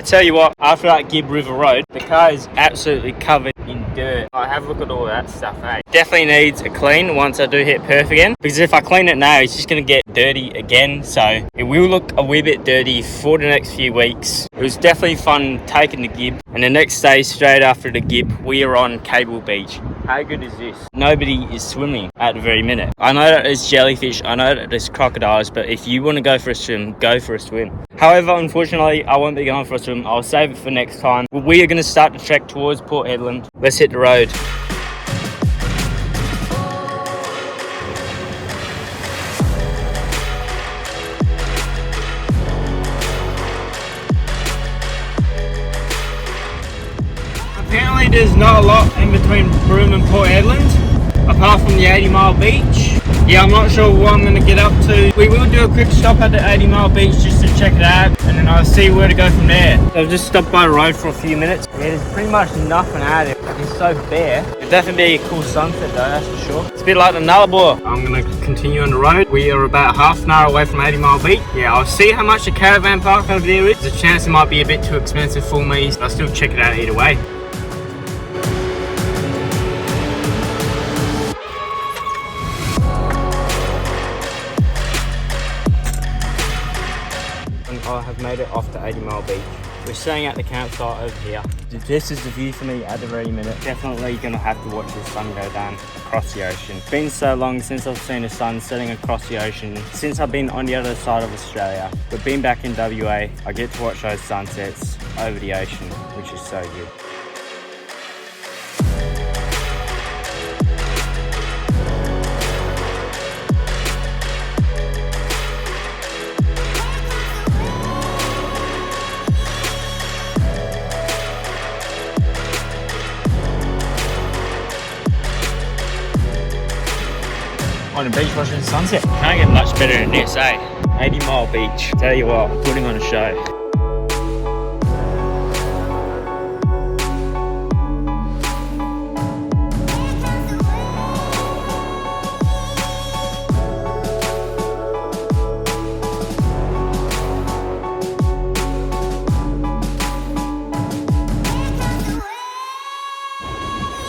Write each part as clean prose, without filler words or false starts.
tell you what, after that Gibb River Road, the car is absolutely covered in dirt. I have a look at all that stuff, eh? Definitely needs a clean once I do hit Perth again, because if I clean it now, it's just going to get dirty again, so it will look a wee bit dirty for the next few weeks. It was definitely fun taking the Gibb, and the next day, straight after the Gibb, we are on Cable Beach. How good is this? Nobody is swimming at the very minute. I know that there's jellyfish, I know that there's crocodiles, but if you want to go for a swim, go for a swim. However, unfortunately, I won't be going for a swim. I'll save it for next time. We are going to start the trek towards Port Hedland. Let's hit the road. Apparently there's not a lot in between Broome and Port Hedland, apart from the 80 Mile Beach. Yeah, I'm not sure what I'm going to get up to. We will do a quick stop at the 80 Mile Beach just to check it out, and then I'll see where to go from there. So I've just stopped by the road for a few minutes. Yeah, there's pretty much nothing out there. It's so bare. It'll definitely be a cool sunset though, that's for sure. It's a bit like the Nullarbor. I'm going to continue on the road. We are about half an hour away from 80 Mile Beach. Yeah, I'll see how much the caravan park over there is. There's a chance it might be a bit too expensive for me, but I'll still check it out either way. I have made it off to 80 Mile Beach. We're staying at the campsite over here. This is the view for me at the very minute. Definitely gonna have to watch the sun go down across the ocean. It's been so long since I've seen the sun setting across the ocean, since I've been on the other side of Australia. But being back in WA, I get to watch those sunsets over the ocean, which is so good. On the beach watching the sunset. Can't get much better than this, eh? 80 Mile Beach. Tell you what, putting on a show.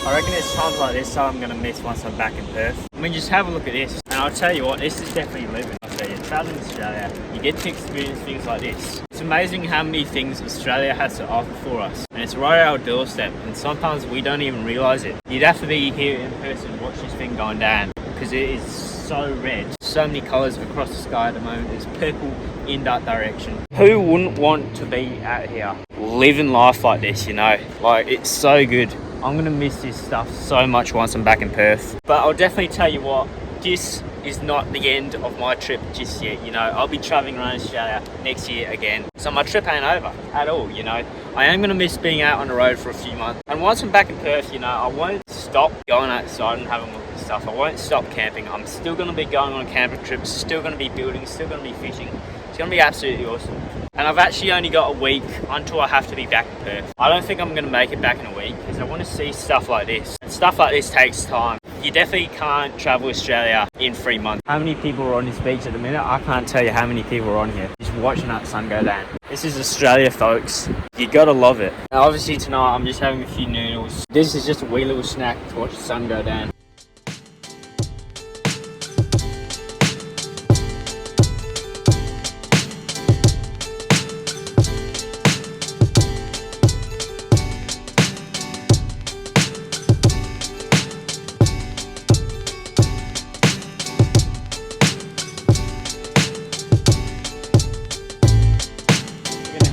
I reckon it's times like this I'm going to miss once I'm back in Perth. I mean, just have a look at this. And I'll tell you what, this is definitely living. I'll tell you, traveling to Australia, you get to experience things like this. It's amazing how many things Australia has to offer for us. And it's right at our doorstep. And sometimes we don't even realise it. You'd have to be here in person and watch this thing going down, because it is so red. So many colours across the sky at the moment. There's purple in that direction. Who wouldn't want to be out here living life like this, you know? Like, it's so good. I'm going to miss this stuff so much once I'm back in Perth. But I'll definitely tell you what, this is not the end of my trip just yet, you know. I'll be travelling around Australia next year again. So my trip ain't over at all, you know. I am going to miss being out on the road for a few months. And once I'm back in Perth, you know, I won't stop going outside and having a look at stuff. I won't stop camping. I'm still going to be going on camping trips, still going to be building, still going to be fishing. It's going to be absolutely awesome. And I've actually only got a week until I have to be back in Perth. I don't think I'm going to make it back in a week, because I want to see stuff like this. And stuff like this takes time. You definitely can't travel Australia in 3 months. How many people are on this beach at the minute? I can't tell you how many people are on here. Just watching that sun go down. This is Australia, folks. You gotta love it. Now, obviously tonight I'm just having a few noodles. This is just a wee little snack to watch the sun go down.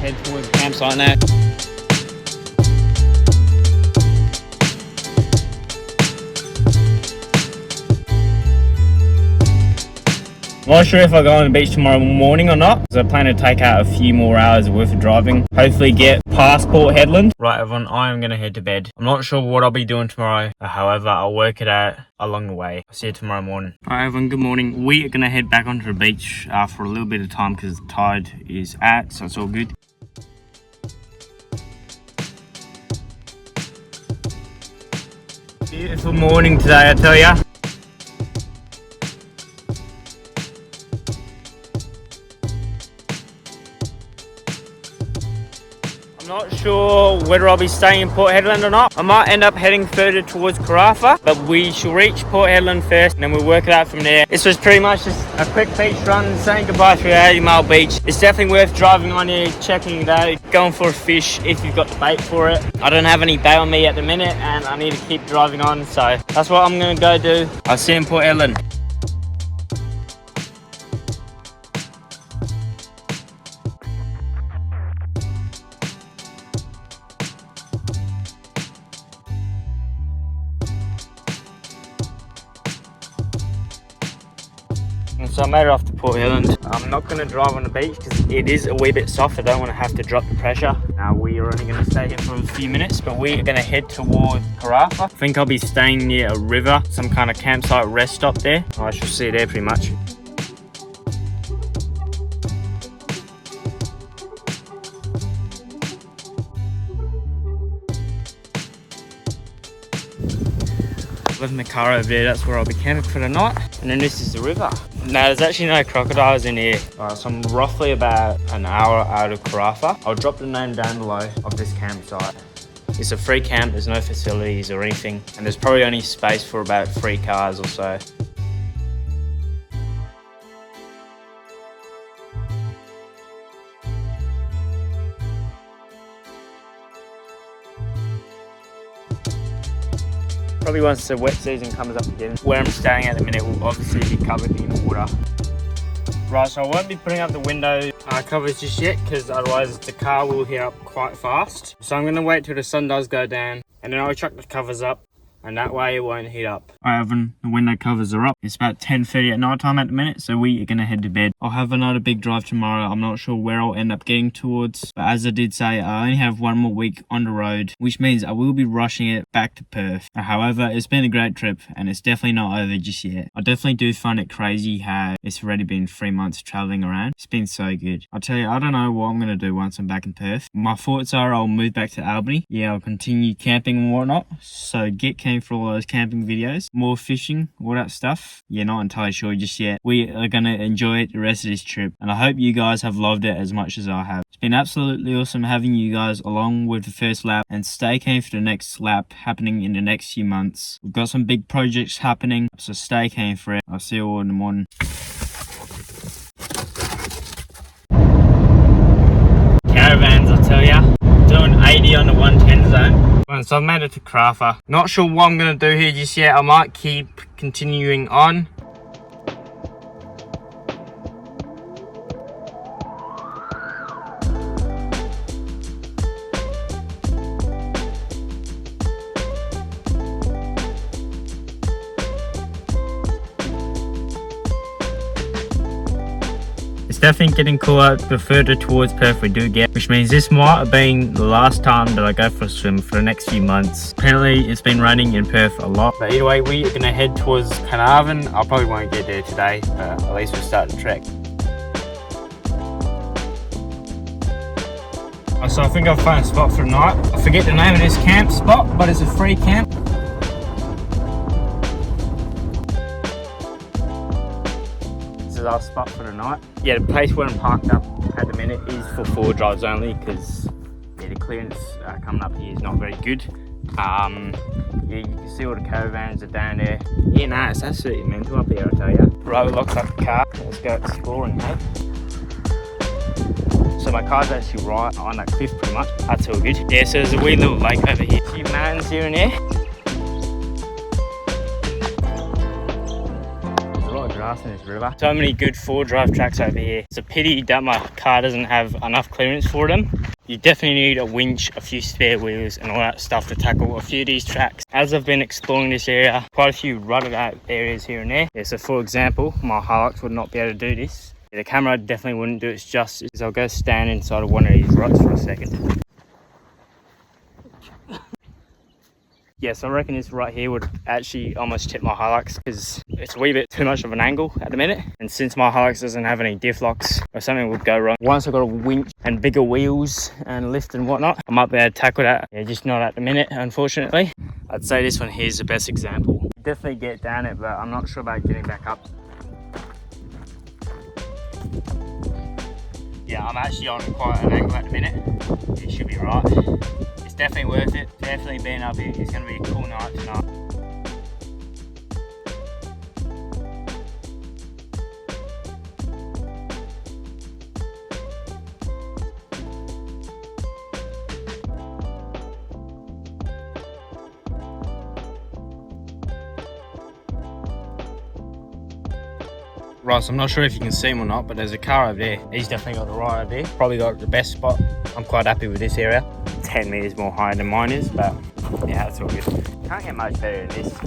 Head towards the campsite now. I'm not sure if I go on the beach tomorrow morning or not, because I plan to take out a few more hours worth of driving. Hopefully get past Port Hedland. Right everyone, I am going to head to bed. I'm not sure what I'll be doing tomorrow. However, I'll work it out along the way. I'll see you tomorrow morning. Alright everyone, good morning. We are going to head back onto the beach for a little bit of time, because the tide is out, so it's all good. Beautiful morning today, I tell ya. sure whether I'll be staying in Port Hedland or not. I might end up heading further towards Karratha, but we shall reach Port Hedland first and then we'll work it out from there. This was pretty much just a quick beach run, saying goodbye to our 80-mile beach. It's definitely worth driving on here, checking it out, going for a fish if you've got the bait for it. I don't have any bait on me at the minute and I need to keep driving on, so that's what I'm gonna go do. I'll see you in Port Hedland. So I made it off to Port Hedland. I'm not going to drive on the beach because it is a wee bit soft. I don't want to have to drop the pressure. Now we are only going to stay here for a few minutes, but we are going to head towards Karratha. I think I'll be staying near a river, some kind of campsite rest stop there. I shall see you there pretty much. Leaving the car over there, that's where I'll be camping for the night. And then this is the river. Now there's actually no crocodiles in here. So I'm roughly about an hour out of Karratha. I'll drop the name down below of this campsite. It's a free camp, there's no facilities or anything. And there's probably only space for about 3 cars or so. Probably once the wet season comes up again. Where I'm staying at the minute will obviously be covered in water. Right, so I won't be putting up the window covers just yet because otherwise the car will heat up quite fast. So I'm going to wait till the sun does go down and then I'll chuck the covers up and that way it won't heat up. Alright, Evan, the window covers are up. It's about 10:30 at night time at the minute, so we are going to head to bed. I'll have another big drive tomorrow. I'm not sure where I'll end up getting towards, but as I did say, I only have 1 more week on the road, which means I will be rushing it back to Perth. However, it's been a great trip and it's definitely not over just yet. I definitely do find it crazy how it's already been 3 months traveling around. It's been so good. I'll tell you, I don't know what I'm going to do once I'm back in Perth. My thoughts are I'll move back to Albany. Yeah, I'll continue camping and whatnot, so get keen for all those camping videos, more fishing, all that stuff. Yeah, not entirely sure just yet. We are going to enjoy it the rest of this trip and I hope you guys have loved it as much as I have. It's been absolutely awesome having you guys along with the first lap, and stay keen for the next lap happening in the next few months. We've got some big projects happening, so stay keen for it. I'll see you all in the morning. Caravans, I tell ya. Doing 80 on the 110 zone. So I've made it to Karratha. Not sure what I'm going to do here just yet. I might keep continuing on. It's definitely getting cooler the further towards Perth we do get, which means this might have been the last time that I go for a swim for the next few months. Apparently it's been raining in Perth a lot, but either way we are going to head towards Carnarvon. I probably won't get there today, but at least we'll start the trek. So I think I've found a spot for the night. I forget the name of this camp spot, but it's a free camp. Our spot for the night. Yeah, the place where I'm parked up at the minute is for 4 drives only because yeah, the clearance coming up here is not very good. Yeah, you can see all the caravans are down there. Yeah, no, it's absolutely mental up here, I tell you. Right, locks up the car. Let's go exploring, mate. So my car's actually right on that cliff pretty much. That's all good. Yeah, so there's a wee little lake over here. A few mountains here and there. In this river. So many good 4-drive tracks over here. It's a pity that my car doesn't have enough clearance for them. You definitely need a winch, a few spare wheels and all that stuff to tackle a few of these tracks. As I've been exploring this area, quite a few rutted out areas here and there. Yeah, so for example, my Hilux would not be able to do this. Yeah, the camera definitely wouldn't do its justice. I'll go stand inside of one of these ruts for a second. Yeah, so I reckon this right here would actually almost tip my Hilux because it's a wee bit too much of an angle at the minute. And since my Hilux doesn't have any diff locks, or something would go wrong. Once I've got a winch and bigger wheels and lift and whatnot, I might be able to tackle that. Yeah, just not at the minute, unfortunately. I'd say this one here is the best example. Definitely get down it, but I'm not sure about getting back up. Yeah, I'm actually on quite an angle at the minute. It should be right. It's definitely worth it. Definitely being up here. It's going to be a cool night tonight. Right, so I'm not sure if you can see him or not, but there's a car over there. He's definitely got the right idea. Probably got the best spot. I'm quite happy with this area. 10 meters more higher than mine is, but yeah, that's all good. Can't get much better than this.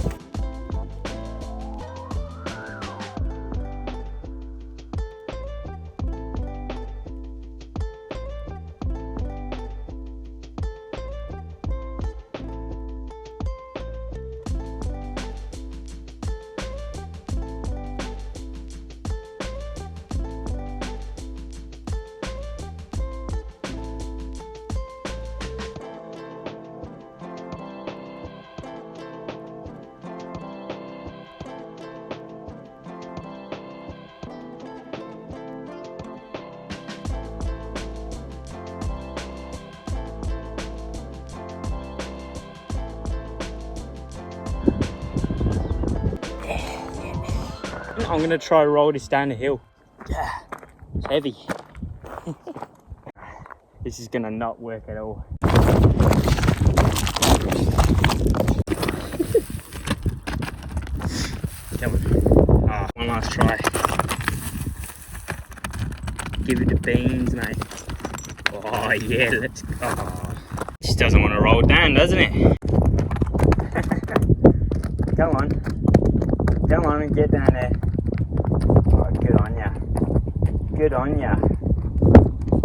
I'm gonna try to roll this down the hill. Yeah, it's heavy. This is gonna not work at all. Come on. Ah, one last try. Give it the beans, mate. Oh yeah, let's go. Oh, just doesn't want to roll down, doesn't it? Come on. Come on and get down there. Oh, good on ya. Good on ya.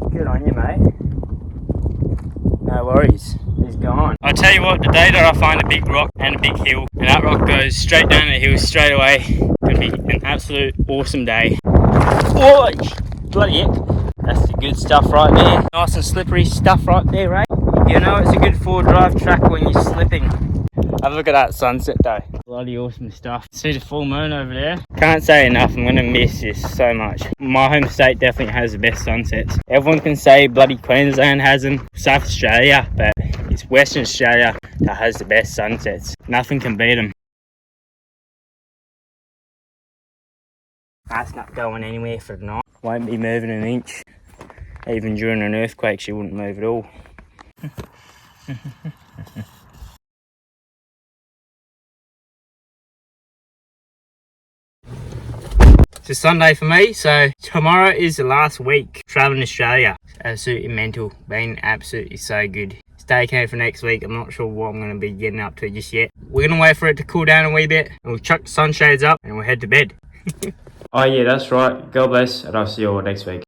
Good on you, mate. No worries. He's gone. I'll tell you what, the day that I find a big rock and a big hill, and that rock goes straight down the hill straight away, it's gonna be an absolute awesome day. Oh, bloody heck. That's the good stuff right there. Nice and slippery stuff right there, right? You know it's a good four-drive track when you're slipping. Have a look at that sunset though. Bloody awesome stuff. See the full moon over there? Can't say enough, I'm gonna miss this so much. My home state definitely has the best sunsets. Everyone can say bloody Queensland has them, South Australia, but it's Western Australia that has the best sunsets. Nothing can beat them. That's not going anywhere for the night. Won't be moving an inch. Even during an earthquake she wouldn't move at all. It's a Sunday for me, so tomorrow is the last week traveling Australia. Absolutely mental, been absolutely so good. Stay tuned for next week. I'm not sure what I'm going to be getting up to just yet. We're going to wait for it to cool down a wee bit, and we'll chuck the sunshades up and we'll head to bed. Oh yeah, that's right. God bless, and I'll see you all next week.